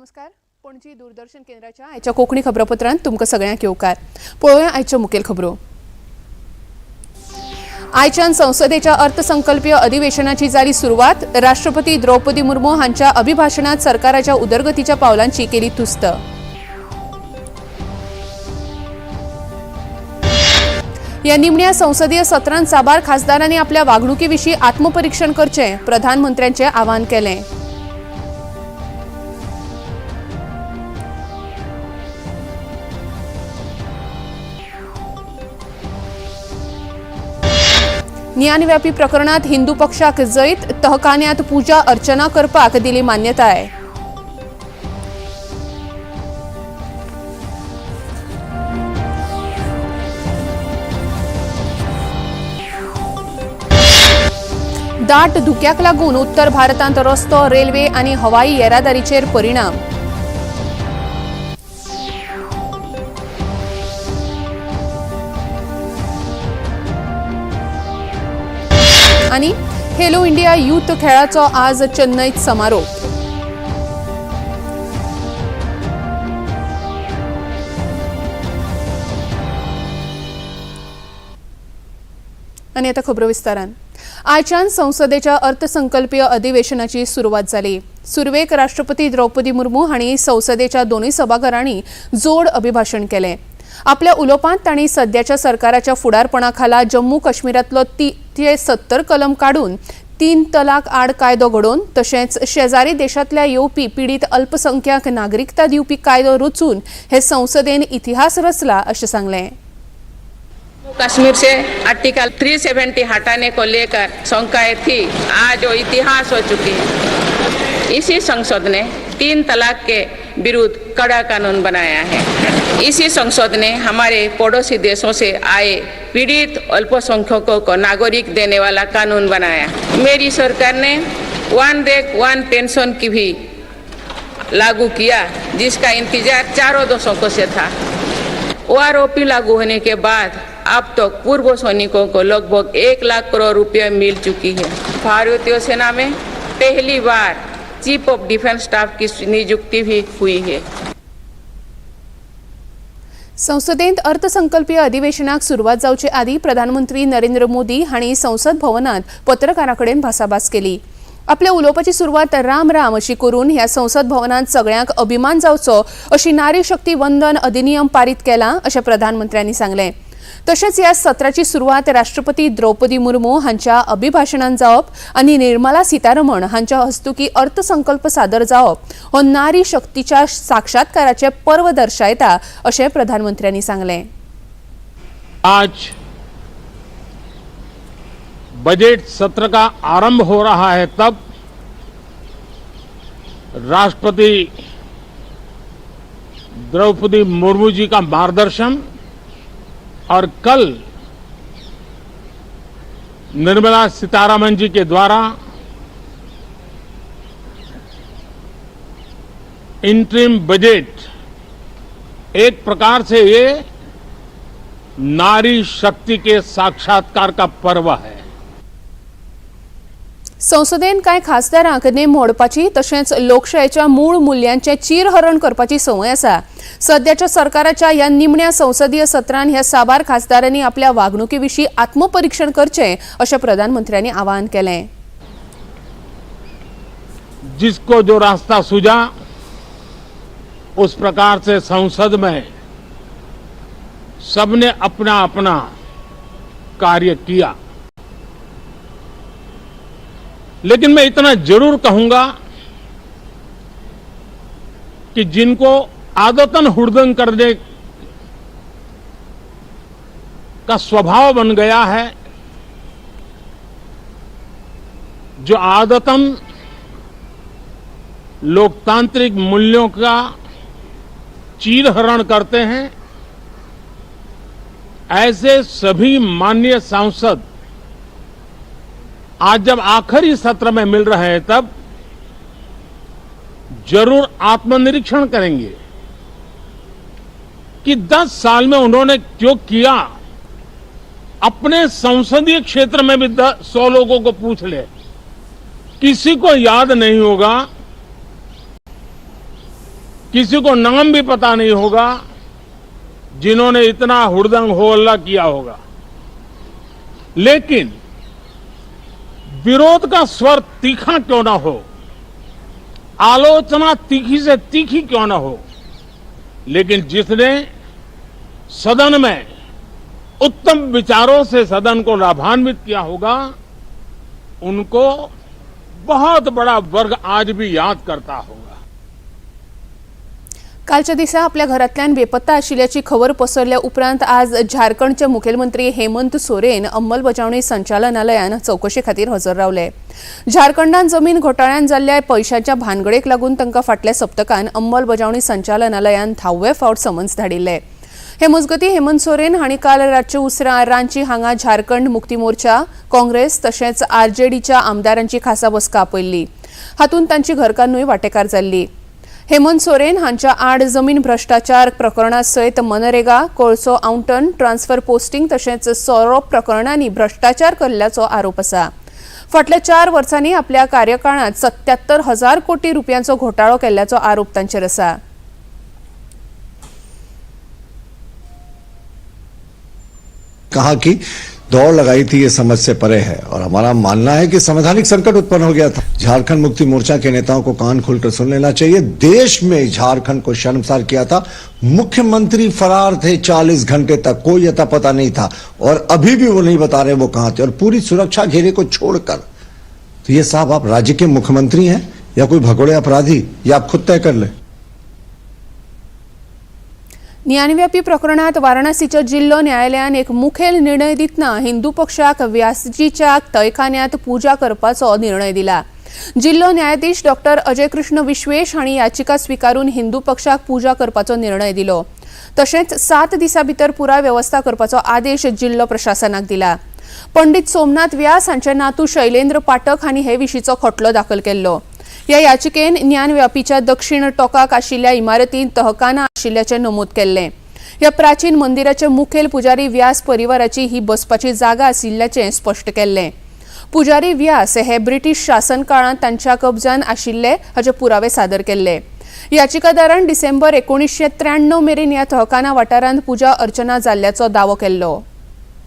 नमस्कार. पणजी दूरदर्शन केंद्राच्या आयच्या कोंकणी खबरापत्रांत तुमकां सगळ्यांक येवकार. पळोवया आयच्यो मुखेल खबरो. आयच्यान संसदेच्या अर्थसंकल्पीय अधिवेशनाची जाली सुरवात. राष्ट्रपती द्रौपदी मुर्मू हांच्या अभिभाशणात सरकाराच्या उदरगतीच्या पावलांची केली तुस्त. ह्या निमण्या संसदीय सत्रांत साबार खासदारांनी आपल्या वागणुकीविशीं आत्मपरीक्षण करचें, प्रधानमंत्र्यांचें आवाहन केलें. ज्ञानव्यापी प्रकरणात हिंदू पक्षाक जैत. तहखान्यांत पुजा अर्चना करपाक दिली मान्यताय. दाट धुक्याक लागून उत्तर भारतांत रस्तो, रेल्वे आनी हवाई येरादारीचेर परिणाम. आणि खेलो इंडिया यूथ खेळाचो आज चेन्नईत समारोप. आणि आता खबरो विस्तारान. आयच्यान संसदेच्या अर्थसंकल्पीय अधिवेशनाची सुरवात जाली. सुरवेक राष्ट्रपती द्रौपदी मुर्मू हांणी संसदेच्या दोनूय सभाघरांनी जोड अभिभाशण केलें. आपल्या उलोवपांत तांणी सध्याच्या सरकाराच्या फुडारपणाखाला जम्मू काश्मीरांतलो 370 कलम काडून 3 तलाक आड कायदो घडोवन तशेंच शेजारी देशांतल्या येवपी पीडित अल्पसंख्याक नागरिकता दिवपी कायदो रचून हे संसदेन इतिहास रचला अशें सांगलें. कश्मीर से आर्टिकल 370 हटाने को लेकर शंकाएं थी, आज वो इतिहास हो चुकी है. इसी संसद ने 3 तलाक के विरुद्ध कड़ा कानून बनाया है. इसी संसद ने हमारे पड़ोसी देशों से आए पीड़ित अल्पसंख्यकों को नागरिक देने वाला कानून बनाया. मेरी सरकार ने वन देश वन पेंशन की भी लागू किया, जिसका इंतजार 4 दशकों से था. ओआरओपी लागू होने के बाद अब तो पूर्व सैनिकों को लगभग 1 लाख करोड़ रुपए मिल चुकी है. भारतीय सेना में पहली बार चीफ ऑफ डिफेंस स्टाफ की नियुक्ति भी हुई है. संसदेंत अर्थसंकल्पीय अधिवेशनाक सुरवात जावचे आदी प्रधानमंत्री नरेंद्र मोदी हांणी संसद भवनांत पत्रकारांकडेन भासाभास केली. आपल्या उलोवपाची सुरवात राम राम अशी करून ह्या संसद भवनांत सगळ्यांक अभिमान जावचो अशी नारी शक्ती वंदन अधिनियम पारीत केला अशें प्रधानमंत्र्यांनी सांगलें. तशेंच ह्या सत्राची सुरवात राष्ट्रपती द्रौपदी मुर्मू हांच्या अभिभाशणान जावप आनी निर्मला सीतारमण हांच्या हस्तुकी अर्थसंकल्प सादर जावप हो नारी शक्तीच्या साक्षात्काराचे पर्व दर्शायता अशें प्रधानमंत्र्यांनी सांगलें. आज बजट सत्र का आरंभ हो रहा है, तब राष्ट्रपति द्रौपदी मुर्मू जी का मार्गदर्शन और कल निर्मला सीतारमण जी के द्वारा इंटरिम बजट एक प्रकार से ये नारी शक्ति के साक्षात्कार का पर्व है. संसदेन कांय खासदारांक नेम मोडपाची तशेंच लोकशायेच्या मूळ मुल्यांचे चीरहरण करपाची संवय आसा. सध्याच्या सरकाराच्या ह्या निमण्या संसदीय सत्रांत ह्या साबार खासदारांनी आपल्या वागणुकीविशीं आत्मपरीक्षण करचें अशें प्रधानमंत्र्यांनी आवाहन केलें. जिसको जो रास्ता सूझा उस प्रकार से संसद में सबने अपना अपना कार्य किया. लेकिन मैं इतना जरूर कहूंगा कि जिनको आदतन हुड़दंग करने का स्वभाव बन गया है, जो आदतन लोकतांत्रिक मूल्यों का चीरहरण करते हैं, ऐसे सभी माननीय सांसद आज जब आखिरी सत्र में मिल रहे हैं, तब जरूर आत्मनिरीक्षण करेंगे कि 10 साल में उन्होंने जो किया. अपने संसदीय क्षेत्र में भी 100 लोगों को पूछ ले, किसी को याद नहीं होगा किसी को नाम भी पता नहीं होगा जिन्होंने इतना हुड़दंग हो हल्ला किया होगा। लेकिन विरोध का स्वर तीखा क्यों ना हो, आलोचना तीखी से तीखी क्यों ना हो, लेकिन जिसने सदन में उत्तम विचारों से सदन को लाभान्वित किया होगा, उनको बहुत बड़ा वर्ग आज भी याद करता होगा। कालच्या दिसा आपल्या घरातल्यान बेपत्ता आशिल्ल्याची खबर पसरल्या उपरांत आज झारखंडचे मुखेलमंत्री हेमंत सोरेन अंमलबजावणी संचालनालयान चौकशे खातीर हजर रावले। झारखंडान जमीन घोटाळ्यान जाल्ल्या पैशाच्या भानगडेक लागून तांकां फाटल्या सप्तकान अंमलबजावणी संचालनालयान 10वे फावट समन्स धाडिल्ले। हे मजगती हेमंत सोरेन हांणी काल रातचे उसरां रांची हांगा झारखंड मुक्ती मोर्चा, काँग्रेस तशेंच आरजेडीच्या आमदारांची खासा बसका आपयल्ली। हातूंत तांची घरकान्नूय वांटेकार जाल्ली। हेमंत सोरेन हांच्या आड जमीन भ्रष्टाचार प्रकरणा सयत मनरेगा, कोळसो आवंटन, ट्रान्सफर पोस्टिंग तशेंच सोरो प्रकरणांनी भ्रष्टाचार केल्ल्याचो आरोप आसा। फाटल्या 4 वर्सांनी आपल्या कार्यकाळांत 77,000 कोटी रुपयांचो घोटाळो केल्ल्याचो आरोप तांचेर आसा। कहा कि दौड़ लगाई थी ये समझ से परे है और हमारा मानना है कि संवैधानिक संकट उत्पन्न हो गया था। झारखंड मुक्ति मोर्चा के नेताओं को कान खोलकर सुन लेना चाहिए। देश में झारखंड को शर्मसार किया था। मुख्यमंत्री फरार थे 40 घंटे तक, कोई अता पता नहीं था और अभी भी वो नहीं बता रहे वो कहां थे। और पूरी सुरक्षा घेरे को छोड़कर, तो ये साहब आप राज्य के मुख्यमंत्री हैं या कोई भगोड़े अपराधी, या आप खुद तय कर ले। न्यायव्यापी प्रकरणात वाराणसीच्या जिल्हो न्यायालयान एक मुखेल निर्णय दितना हिंदू पक्षाक व्यासजीच्या तयखान्यात पूजा करपाचो निर्णय दिला। जिल्हो न्यायाधीश डॉक्टर अजय कृष्ण विश्वेश हांणी याचिका स्वीकारून हिंदू पक्षाक पूजा करपाचो निर्णय दिलो। तशेंच 7 दिसां भितर पुराय व्यवस्था करपाचो आदेश जिल्हो प्रशासनाक दिला। पंडित सोमनाथ व्यास हांचे नातू शैलेंद्र पाठक हांणी हे विशींचो खटलो दाखल केल्लो। ह्या याचिकेन ज्ञानव्यापीच्या दक्षिण टोकाक आशिल्ल्या इमारतींत तहखाना आशिल्ल्याचे नमूद केल्ले। ह्या प्राचीन मंदिराचे मुखेल पुजारी व्यास परिवाराची ही बसपाची जागा आशिल्ल्याचे स्पश्ट केल्ले। पुजारी व्यास हे ब्रिटीश शासन काळांत तांच्या कब्जान आशिल्ले हाचे पुरावे सादर केल्ले। याचिकादारान डिसेंबर 1993 मेरेन ह्या तहखाना वाठारांत पूजा अर्चना जाल्ल्याचो दावो केल्लो।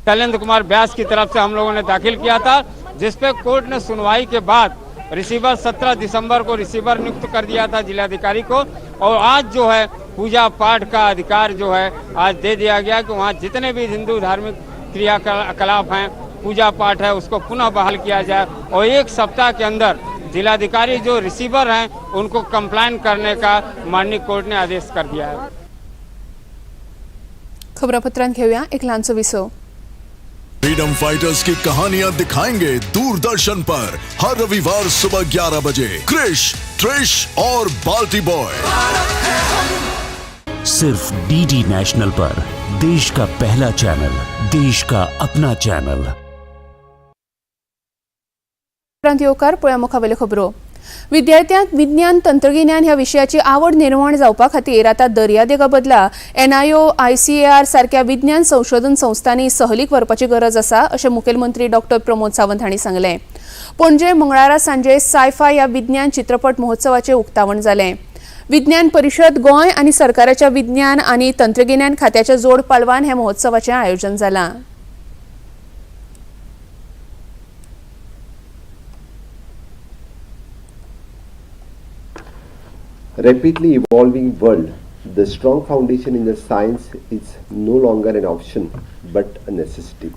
शैलेंद्र कुमार व्यास की तरफ से हम लोगों ने दाखिल किया था, जिसपे कोर्ट ने सुनवाई के बाद रिसीवर 17 दिसंबर को रिसीवर नियुक्त कर दिया था जिलाधिकारी को, और आज जो है पूजा पाठ का अधिकार जो है आज दे दिया गया कि वहाँ जितने भी हिंदू धार्मिक क्रियाकलाप हैं, पूजा पाठ है, उसको पुनः बहाल किया जाए और 1 सप्ताह के अंदर जिलाधिकारी जो रिसीवर हैं उनको कंप्लाइन करने का माननीय कोर्ट ने आदेश कर दिया है। खबरापत्रांत घेऊया एक ल्हानसो विसो। फ्रीडम फाइटर्स की कहानियां दिखाएंगे दूरदर्शन पर हर रविवार सुबह 11 बजे क्रिश, ट्रिश और बाल्टी बॉय। सिर्फ डीडी नेशनल पर, देश का पहला चैनल, देश का अपना चैनल। येवकार पळया मुखावेल्यो खबरो। विद्यार्थ्यांक विज्ञान तंत्रगिन्यान ह्या विशयाची आवड निर्माण जावपा खातीर आता दर्यादेगा बदला NIO, ICAR सारख्या विज्ञान संशोधन संस्थांनी सहलीक व्हरपाची गरज आसा अशें मुखेलमंत्री डॉक्टर प्रमोद सावंत हांणी सांगलें। पणजे मंगळारा सांजे सायफाय ह्या विज्ञान चित्रपट महोत्सवाचें उक्तावण जालें। विज्ञान परिशद गोंय आनी सरकाराच्या विज्ञान आनी तंत्रगिन्यान खात्याच्या जोड पालवान ह्या महोत्सवाचें आयोजन जालां। Rapidly evolving world, the strong foundation in the science is no longer an option but a necessity.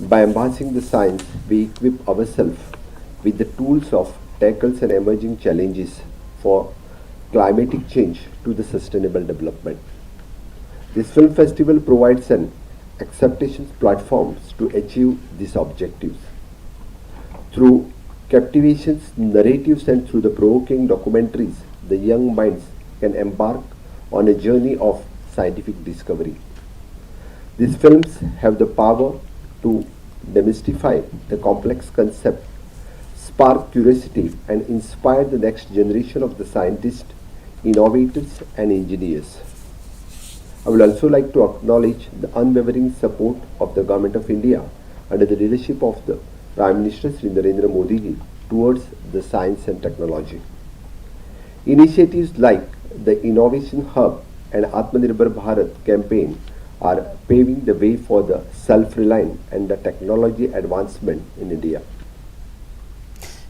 By embracing the science, we equip ourselves with the tools of tackles and emerging challenges for climatic change to the sustainable development. This film festival provides an acceptation platform to achieve these objectives. Through captivations, narratives and through the provoking documentaries, the young minds can embark on a journey of scientific discovery. These films have the power to demystify the complex concept, spark curiosity and inspire the next generation of the scientists, innovators and engineers. I would also like to acknowledge the unwavering support of the Government of India under the leadership of the Prime Minister Shri Narendra Modi ji towards the science and technology. Initiatives like the Innovation Hub and Atmanirbhar Bharat campaign are paving the way for the self-reliant and the technology advancement in India.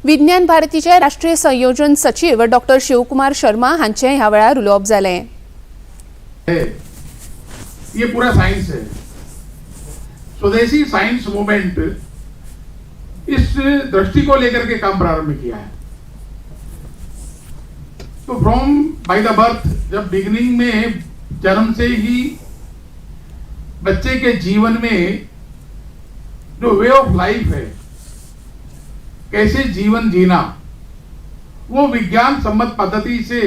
विज्ञान भारतीचे राष्ट्रीय संयोजन सचिव doctor Shivakumar Sharma हांचे ह्या वेळार उलोवप जालें. ये पूरा साइंस है. स्वदेशी साइंस मूवमेंट इस दृष्टि को लेकर के काम प्रारंभ किया है. तो फ्रॉम बाय द बर्थ, जब बिगिनिंग में जन्म से ही बच्चे के जीवन में जो वे ऑफ लाइफ है, कैसे जीवन जीना, वो विज्ञान सम्मत पद्धति से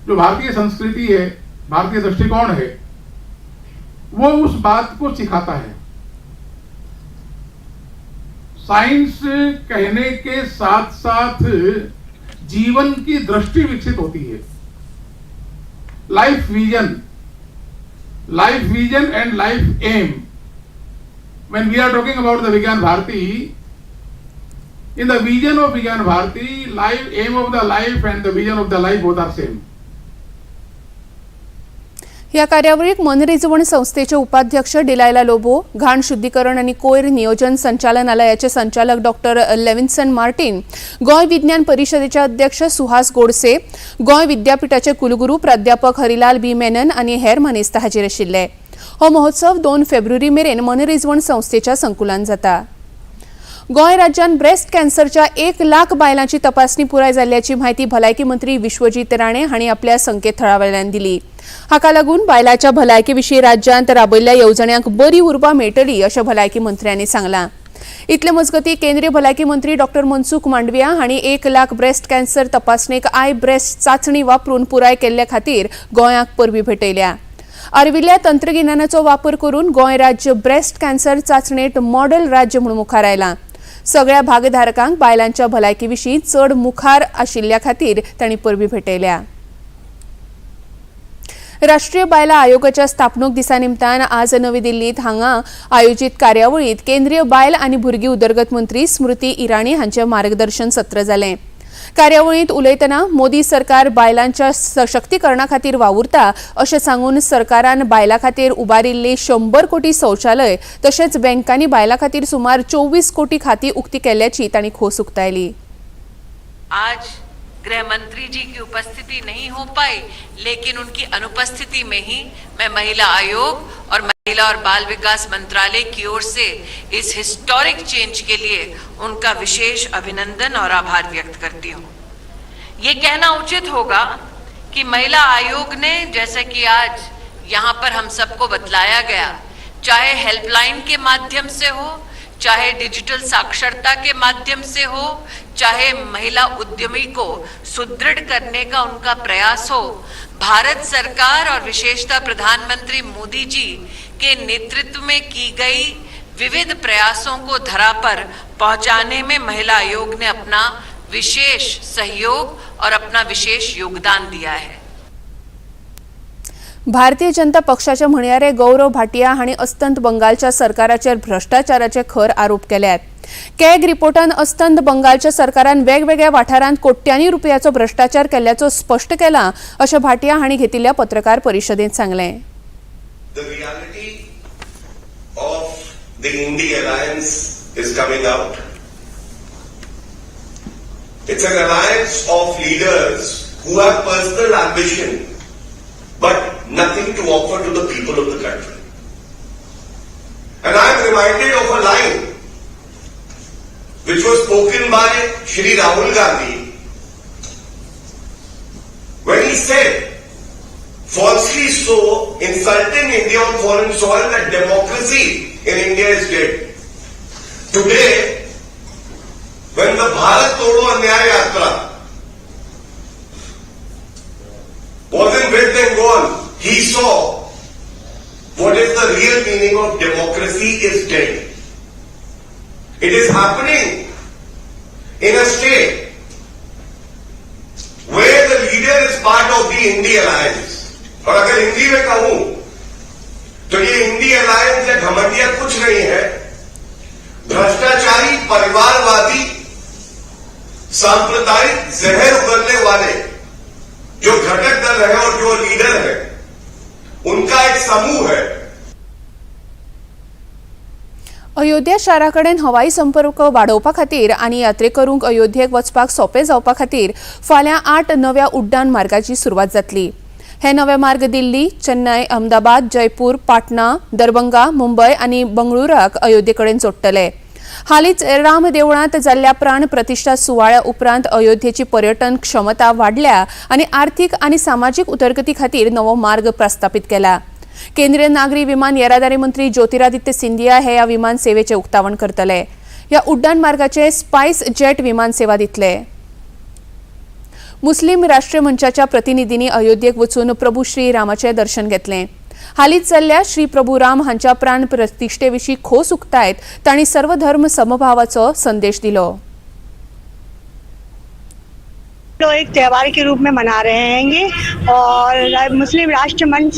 जो भारतीय संस्कृति है, भारतीय दृष्टिकोण है, वो उस बात को सिखाता है. साइंस कहने के साथ साथ जीवन की दृष्टि विकसित होती है. Life vision and life aim. When we are talking about the Vigyan Bharati, in the vision of Vigyan Bharati, life, aim of the life and the vision of the life both are same. या कार्यावळीक मनरिजवण संस्थेचे उपाध्यक्ष डिलायला लोबो, घाण शुद्धीकरण आणि कोयर नियोजन संचालनालयाचे संचालक डॉक्टर लेविन्सन मार्टिन, गोय विज्ञान परिषदेचे अध्यक्ष सुहास गोडसे, गोय विद्यापीठाचे कुलगुरू प्राध्यापक हरिलाल बी मेनन आणि हेर मनीस हाजीर आशिल्ले. हो महोत्सव 2 फेब्रुवारी मेरेन मनरिजवण संस्थेच्या संकुलान जाता. गोय राज्यात ब्रेस्ट कॅन्सरच्या 1 लाख बायलांची तपासणी पुराय जाल्ल्याची माहिती भलायकी मंत्री विश्वजीत राणे हांणी आपल्या संकेतथळावेल्यान दिली. हाका लागून बायलांच्या भलायके विशीं राज्यांत राबयल्ल्या येवजण्यांक बरी उर्बा मेळटली अशें भलायकी मंत्र्यांनी सांगलां. इतले मजगतीं केंद्रीय भलायकी मंत्री डॉक्टर मनसुख मांडविया हांणी 1 लाख ब्रेस्ट कॅन्सर तपासणेक आय ब्रेस्ट चाचणी वापरून पुराय केल्ल्या खातीर गोंयाक परबीं भेटयल्या. आर्विल्ल्या तंत्रगिन्यानाचो वापर करून गोंय राज्य ब्रेस्ट कॅन्सर चाचणेंत मॉडेल राज्य म्हणून मुखार आयलां. सगळ्या भागधारकांक बायलांच्या भलायके विशीं चड मुखार आशिल्ल्या खातीर तांणी परबीं भेटयल्या. राष्ट्रीय बायला आयोगाच्या स्थापणूक दिसा निमतान आज नवी दिल्लीत हांगा आयोजित कार्यावळीत केंद्रीय बायल आनी भुरगीं उदरगत मंत्री स्मृती इराणी हांचे मार्गदर्शन सत्र जालें. कार्यावळीत उलयतना मोदी सरकार बायलांच्या सशक्तीकरणा खातीर वावुरता अशें सांगून सरकारान बायलां खातीर उबारिल्ली 100 कोटी शौचालय तशेंच बँकांनी बायलां खातीर सुमार 24 कोटी खातीं उक्ती केल्ल्याची तांणी खोस उक्तायली. आज गृह मंत्री जी की उपस्थिति नहीं हो पाई, लेकिन उनकी अनुपस्थिति में ही मैं महिला आयोग और महिला और बाल विकास मंत्रालय की ओर से इस हिस्टोरिक चेंज के लिए उनका विशेष अभिनंदन और आभार व्यक्त करती हूँ. ये कहना उचित होगा कि महिला आयोग ने, जैसे कि आज यहाँ पर हम सबको बतलाया गया, चाहे हेल्पलाइन के माध्यम से हो, चाहे डिजिटल साक्षरता के माध्यम से हो, चाहे महिला उद्यमी को सुदृढ़ करने का उनका प्रयास हो, भारत सरकार और विशेषतः प्रधानमंत्री मोदी जी के नेतृत्व में की गई विविध प्रयासों को धरा पर पहुंचाने में महिला आयोग ने अपना विशेष सहयोग और अपना विशेष योगदान दिया है. भारतीय जनता पक्षाचे म्हणयारे गौरव भाटिया हांणी अस्तंत बंगालच्या सरकाराचेर भ्रष्टाचाराचे खर आरोप केल्यात. कॅग रिपोर्टान अस्तंत बंगालच्या सरकारान वेगवेगळ्या वाठारांत कोट्यांनी रुपयाचो भ्रष्टाचार केल्ल्याचो स्पष्ट केला अशें भाटिया हांणी घेतिल्ल्या पत्रकार परिशदेंत सांगलें. The reality of the India alliance is coming out. It's an alliance of leaders who have personal ambition but nothing to offer to the people of the country. And I am reminded of a line which was spoken by Shri Rahul Gandhi when he said, falsely so, insulting India on foreign soil, that democracy in India is dead. Today, when the Bharat Todo Anyay Yatra was in West Bengal, he saw what is the real meaning of democracy is dead. It is happening in a state where the leader is part of the India alliance. और अगर हिंदी में कहूं तो ये INDI alliance या घमंडिया कुछ नहीं है, भ्रष्टाचारी, परिवारवादी, सांप्रदायिक जहर उगलने वाले जो घटक दल है और जो लीडर है उनका एक समूह है। अयोध्या शाराकडेन हवाई संपर्क वाडोवपा खातीर आनी यात्रेकरूंक अयोध्येक वचपाक सोंपें जावपा खातीर फाल्यां 8 नव्या उड्डाण मार्गाची सुरवात जातली। हे नवे मार्ग दिल्ली, चेन्नई, अहमदाबाद, जयपूर, पाटणा, दरभंगा, मुंबय आनी बंगळुराक अयोध्येकडेन जोडटले। हालींच राम देवळांत जाल्ल्या प्राण प्रतिश्ठा सुवाळ्या उपरांत अयोध्येची पर्यटन क्षमता वाडल्या आनी आर्थीक आनी सामाजीक उदरगती खातीर नवो मार्ग प्रस्थापीत केला। केंद्रीय नागरी विमान येरादारी मंत्री ज्योतिरादित्य सिंधिया हे ह्या विमान सेवेचे उक्तावण करतले। ह्या उड्डाण मार्गाचे स्पाइस जेट विमान सेवा दितले। मुस्लिम राष्ट्रीय मंचाच्या प्रतिनिधींनी अयोध्येक वचून प्रभू श्री रामाचे दर्शन घेतले। हालींच जाल्ल्या श्री प्रभू राम हांच्या प्राण प्रतिश्ठेविशीं खोस उक्तायत तांणी सर्व धर्म समभावाचो संदेश दिलो। लोग एक त्यौहार के रूप में मना रहे हैं और मुस्लिम राष्ट्र मंच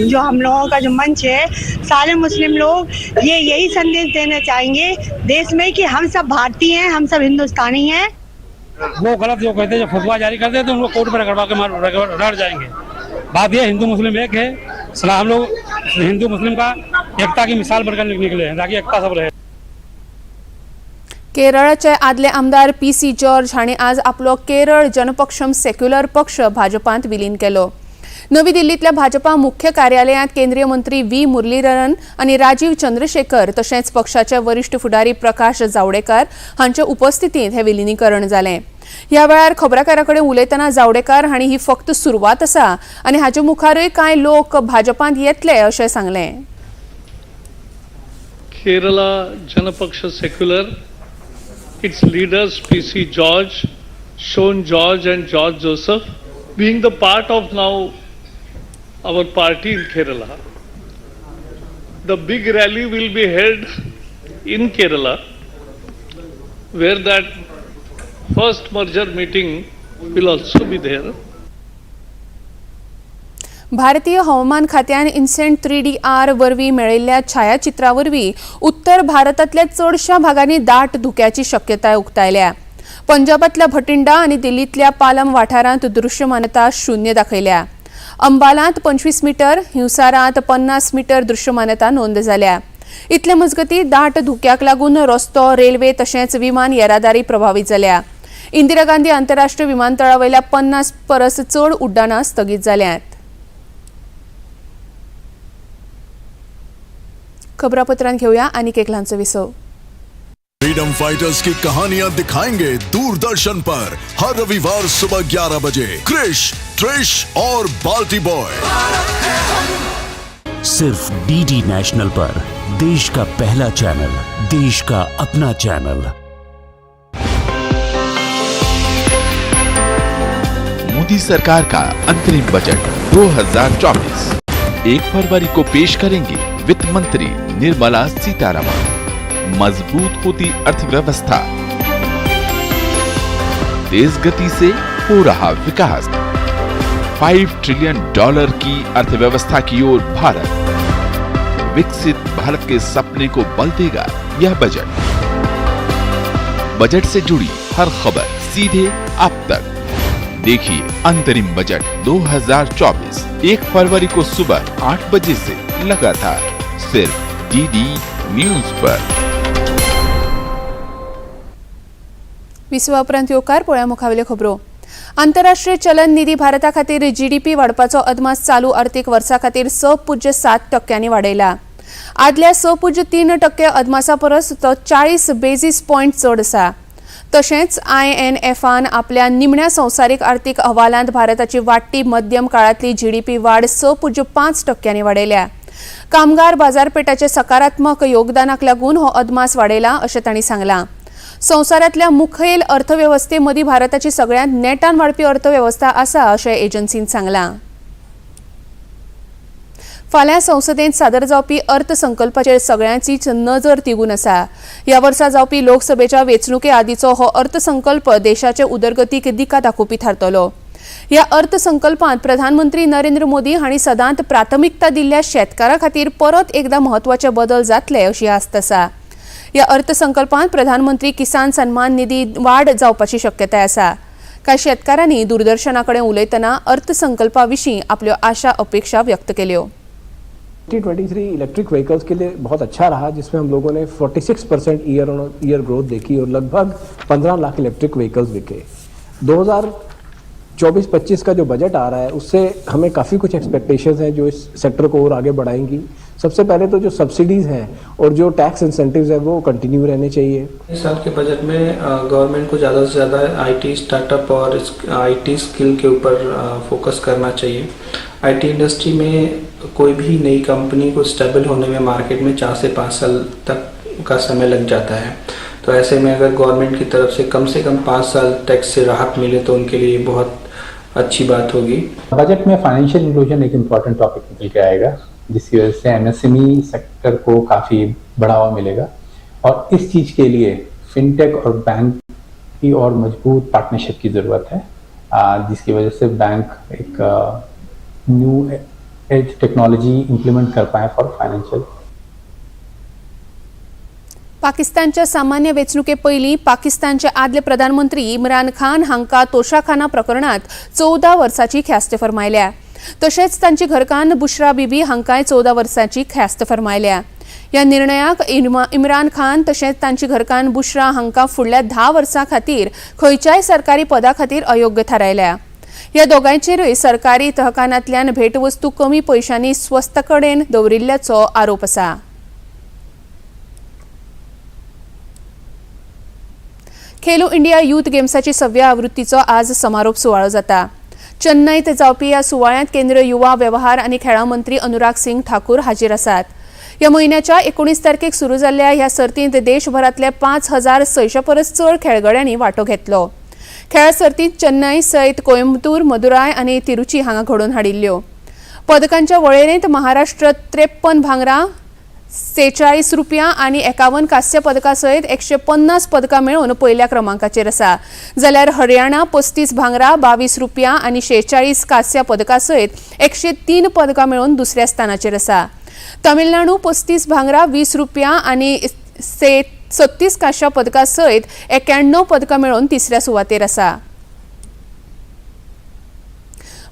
जो हम लोगों का जो मंच है, सारे मुस्लिम लोग यही संदेश देना चाहेंगे देश में कि हम सब भारतीय हैं, हम सब हिंदुस्तानी हैं। वो गलत जो कहते हैं, जो फतवा जारी करते हैं तो उनको कोर्ट में रगड़वा के रड़ जाएंगे। बात यह हिंदू मुस्लिम एक है, सलाह हम लोग हिंदू मुस्लिम का एकता की मिसाल बनकर निकले हैं ताकि एकता सब रहे। केरळचे आदले आमदार पीसी जॉर्ज हांणी आज आपलो केरळ जनपक्षम सेक्युलर पक्ष भाजपांत विलीन केलो। नवी दिल्लीतल्या भाजपा मुख्य कार्यालयांत केंद्रीय मंत्री व्ही मुरलीधरन आनी राजीव चंद्रशेखर तशेंच पक्षाचे वरिष्ठ फुडारी प्रकाश जावडेकर हांच्या उपस्थितीत हे विलीनीकरण जालें। ह्या वेळार खबराकारांकडेन उलयतना जावडेकर हांणी ही फक्त सुरवात आसा आनी हाचे मुखारय कांय लोक भाजपांत येतले अशें सांगलें। Kerala Janapaksha secular, its leaders PC George, Sean George and George Joseph being the part of now our party in Kerala. The big rally will be held in Kerala where that first merger meeting will also be there. भारतीय हवामान खात्यान इन्सेंट 3DR वरवीं मेळिल्ल्या छायाचित्रावरवीं उत्तर भारतांतल्या चडशा भागांनी दाट धुक्याची शक्यताय उक्तायल्या। पंजाबांतल्या भटिंडा आनी दिल्लींतल्या पालम वाठारांत दृश्यमानता 0 दाखयल्या। अंबालांत 25 मीटर, हिवसारांत 50 मीटर दृश्यमानता नोंद जाल्या। इतले मजगतीं दाट धुक्याक लागून रस्तो, रेल्वे तशेंच विमान येरादारी प्रभावित जाल्या। इंदिरा गांधी आंतरराष्ट्रीय विमानतळावयल्या 50 परस चड उड्डाणां स्थगीत जाल्यांत। खबरापत्रांत घेऊया आनीक एक ल्हानसो विसव। फ्रीडम फाइटर्स की कहानियां दिखाएंगे दूरदर्शन पर हर रविवार सुबह 11 बजे क्रिश, ट्रिश और बाल्टी बॉय। सिर्फ डीडी नेशनल पर, देश का पहला चैनल, देश का अपना चैनल। मोदी सरकार का अंतरिम बजट 2024 1 फरवरी को पेश करेंगे वित्त मंत्री निर्मला सीतारमण। मजबूत होती अर्थव्यवस्था, तेज गति से हो रहा विकास, $5 ट्रिलियन की अर्थव्यवस्था की ओर भारत। विकसित भारत के सपने को बल देगा यह बजट। बजट से जुड़ी हर खबर सीधे आप तक। देखिए अंतरिम बजट 2024 1 फरवरी को सुबह 8 बजे से लगातार सिर्फ डीडी न्यूज पर। विसवा उपरांत येवकार पळया मुखावेल्यो खबरो। आंतरराष्ट्रीय चलन निधी भारता खातीर जीडीपी वाडपाचो अदमास चालू आर्थीक वर्सा खातीर 6.7% वाडयला। आदल्या 6.3% अदमासा परस तो 40 बेसिस पॉइंट चड आसा। तशेंच INFन आपल्या निमण्या संवसारीक आर्थीक अहवालांत भारताची वाडटी मध्यम काळांतली जीडीपी वाड 6.5% वाडयल्या। कामगार बाजारपेठाचे सकारात्मक योगदानाक लागून हो अदमास वाडयला अशें तांणी सांगलां। संवसारांतल्या मुखेल अर्थव्यवस्थेमदीं भारताची सगळ्यांत नेटान वाडपी अर्थव्यवस्था आसा अशें एजन्सीन सांगलां। फाल्यां संसदेंत सादर जावपी अर्थसंकल्पाचेर सगळ्यांचीच नजर तिगून आसा। ह्या वर्सा जावपी लोकसभेच्या वेंचणुके आदींचो हो अर्थसंकल्प देशाचे उदरगतीक दिका दाखोवपी थारतलो। ह्या अर्थसंकल्पांत प्रधानमंत्री नरेंद्र मोदी हांणी सदांच प्राथमिकता दिल्ल्या शेतकारां खातीर परत एकदा म्हत्वाचे बदल जातले अशी आस्त आसा। ह्या अर्थसंकल्पांत प्रधानमंत्री किसान सन्मान निधी वाड जावपाची शक्यताय आसा। कांय शेतकारांनी दूरदर्शनाकडे उलयतना अर्थसंकल्पाविशीं आपल्यो आशा अपेक्षा व्यक्त केल्यो. 2023 इलेक्ट्रिक व्हीकल्स के लिए बहुत अच्छा रहा, जिसमें हम लोगों ने 46% ईयर ऑन ईयर ग्रोथ देखी और लगभग 15 लाख इलेक्ट्रिक व्हीकल्स बिके. 2024-25 का जो बजट आ रहा है उससे हमें काफ़ी कुछ एक्सपेक्टेशंस हैं जो इस सेक्टर को और आगे बढ़ाएंगी. सबसे पहले तो जो सब्सिडीज़ हैं और जो टैक्स इंसेंटिव्स हैं वो कंटिन्यू रहने चाहिए. इस साल के बजट में गवर्नमेंट को ज़्यादा से ज़्यादा आईटी स्टार्टअप और आईटी स्किल के ऊपर फोकस करना चाहिए. आईटी इंडस्ट्री में कोई भी नई कंपनी को स्टेबल होने में मार्केट में 4 से 5 साल तक का समय लग जाता है. तो ऐसे में अगर गवर्नमेंट की तरफ से कम 5 साल टैक्स से राहत मिले तो उनके लिए बहुत अच्छी बात होगी. बजट में फाइनेंशियल इंक्लूजन एक इम्पॉर्टेंट टॉपिक निकल के आएगा, जिसकी वजह से एमएसएमई सेक्टर को काफ़ी बढ़ावा मिलेगा और इस चीज़ के लिए फिनटेक और बैंक की और मजबूत पार्टनरशिप की ज़रूरत है, जिसकी वजह से बैंक एक न्यू एज टेक्नॉलॉजी इम्प्लिमेंट कर पाए फॉर फायनान्शियल. पाकिस्तानच्या सामान्य वेंचणुके पयलीं पाकिस्तानचे आदले प्रधानमंत्री इम्रान खान हांकां तोशाखाना प्रकरणांत 14 वर्सांची ख्यास्त फर्मायल्या. तशेंच तांची घरकान्न बुशरा बीबी हांकांय 14 वर्सांची ख्यास्त फर्मायल्या. ह्या निर्णयाक इम्रान खान तशेंच तांची घरकान्न बुशरा हांकां फुडल्या 10 वर्सां खातीर खंयच्याय सरकारी पदा खातीर अयोग्य थारायल्या. ह्या दोगांचेरूय सरकारी तहखान्यांतल्यान भेटवस्तू कमी पयशांनी स्वस्त कडेन दवरिल्ल्याचो आरोप आसा. खेलो इंडिया यूथ गेम्साची 6व्या आवृत्तीचो आज समारोप सुवाळो जाता. चेन्नईत जावपी ह्या सुवाळ्यांत केंद्रीय युवा वेवहार आनी खेळां मंत्री अनुराग सिंग ठाकूर हाजीर आसात. ह्या म्हयन्याच्या 19 तारखेक सुरू जाल्ल्या ह्या सर्तींत देशभरांतल्या 5,600 परस चड खेळगड्यांनी वांटो घेतलो. खेळ सर्तींत चेन्नई सयत कोयंबतूर, मदुराय आनी तिरुची हांगा घडोवन हाडिल्ल्यो. पदकांच्या वळेरेंत महाराष्ट्र 53 भांगरां, 46 रुपया आनी 51 कांस्य पदकां सयत 150 पदकां मेळोवन पयल्या क्रमांकाचेर आसा. जाल्यार हरियाणा 35 भांगरां, 22 रुपया आनी 46 कांस्य पदकां सयत 103 पदकां मेळोवन दुसऱ्या स्थानाचेर आसा. तमिळनाडू 35 भांगरां, 20 रुपया आनी 36 कांस्य पदकां सयत 91 पदकां मेळोवन तिसऱ्या सुवातेर आसा.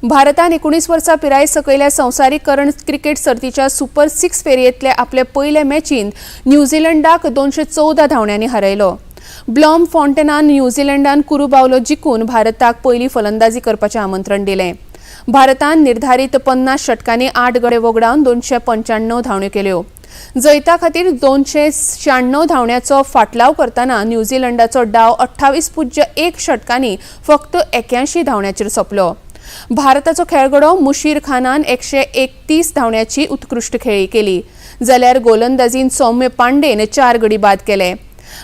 भारतान 19 वर्सां पिराये सकयल्या संवसारीकरण क्रिकेट सर्तीच्या सुपर 6 फेरयेंतले आपले पयले मॅचींत न्यूझीलंडाक 214 धांवड्यांनी हारयलो. ब्लॉम फॉन्टेनान न्यूझीलंडान कुरू बावलो जिखून भारताक पयली फलंदाजी करपाचें आमंत्रण दिलें. भारतान निर्धारीत 50 षटकांनी 8 गडे वगडावन 295 धांवड्यो केल्यो. जैता खातीर 296 धांवड्याचो फाटलाव करतना न्यूझीलंडाचो डाव 28.1 षटकांनी फक्त 81 धांवड्याचेर सोंपलो. भारताचो खेळगडो मुशीर खानान 131 धांवड्याची उत्कृश्ट खेळी केली, जाल्यार गोलंदाजीन सौम्य पांडेन 4 गडी बाद केले.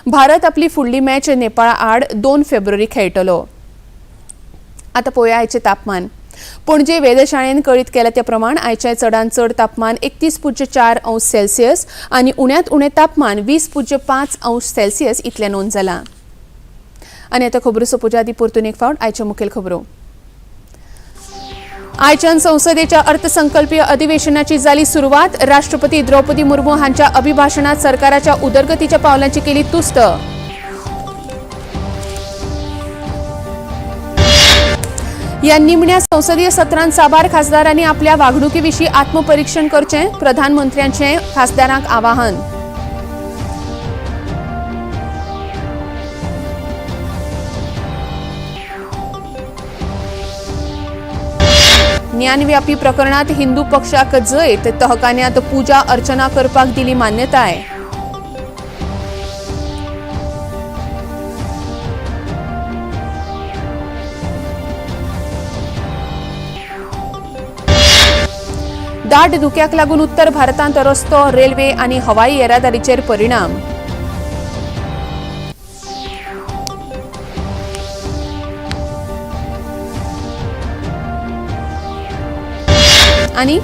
भारत आपली फुडली मॅच नेपाळा आड 2 फेब्रुवारी खेळटलो. आतां पळोवया आयचें तापमान. पणजे वेधशाळेन कळीत केल्या त्या प्रमाण आयचें चडांत चड तापमान 31.4 अंश सेल्सियस आनी उण्यांत उणें तापमान 20.5 अंश सेल्सियस इतलें नोंद जालां. आनी आतां खबरो सोंपोवच्या आदीं परतून एक फावट आयच्यो मुखेल खबरो. आयच्यान संसदेच्या अर्थसंकल्पीय अधिवेशनाची जाली सुरवात. राष्ट्रपती द्रौपदी मुर्मू हांच्या अभिभाशणात सरकाराच्या उदरगतीच्या पावलांची केली तुस्त. ह्या निमण्या संसदीय सत्रांत साबार खासदारांनी आपल्या वागणुकीविशीं आत्मपरीक्षण करचें, प्रधानमंत्र्यांचें खासदारांक आवाहन. ज्ञानव्यापी प्रकरणात हिंदू पक्षाक जैत, तहखान्यांत पुजा अर्चना करपाक दिली मान्यताय. दाट धुक्याक लागून उत्तर भारतांत रस्तो, रेल्वे आनी हवाई येरादारीचेर परिणाम. आनी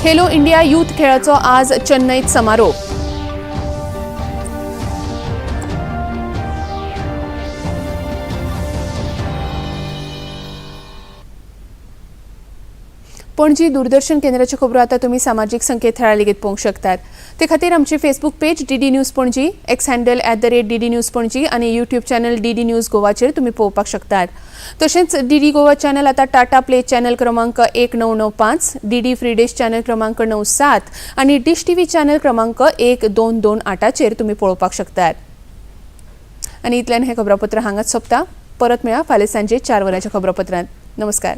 खेलो इंडिया यूथ खेळाचो आज चेन्नईत समारोप. पणजी दूरदर्शन केंद्राच्यो खबरो आतां तुमी सामाजीक संकेतथळार लेगीत पळोवंक शकतात. ते खातीर आमचे Facebook page DD news Panaji, x handle @DD news Panaji आनी यूट्यूब चॅनल डीडी न्यूज गोवाचेर तुमी पळोवपाक शकतात. तशेंच डीडी गोवा चॅनल आतां टाटा प्ले चॅनल क्रमांक 1995, डीडी फ्री डिश चॅनल क्रमांक 97 आनी डिश टीव्ही चॅनल क्रमांक 1228चेर तुमी पळोवपाक शकतात. आनी इतल्यान हें खबरापत्र हांगाच सोंपता. परत मेळा फाल्यां सांजे 4 वरांच्या खबरापत्रांत. नमस्कार.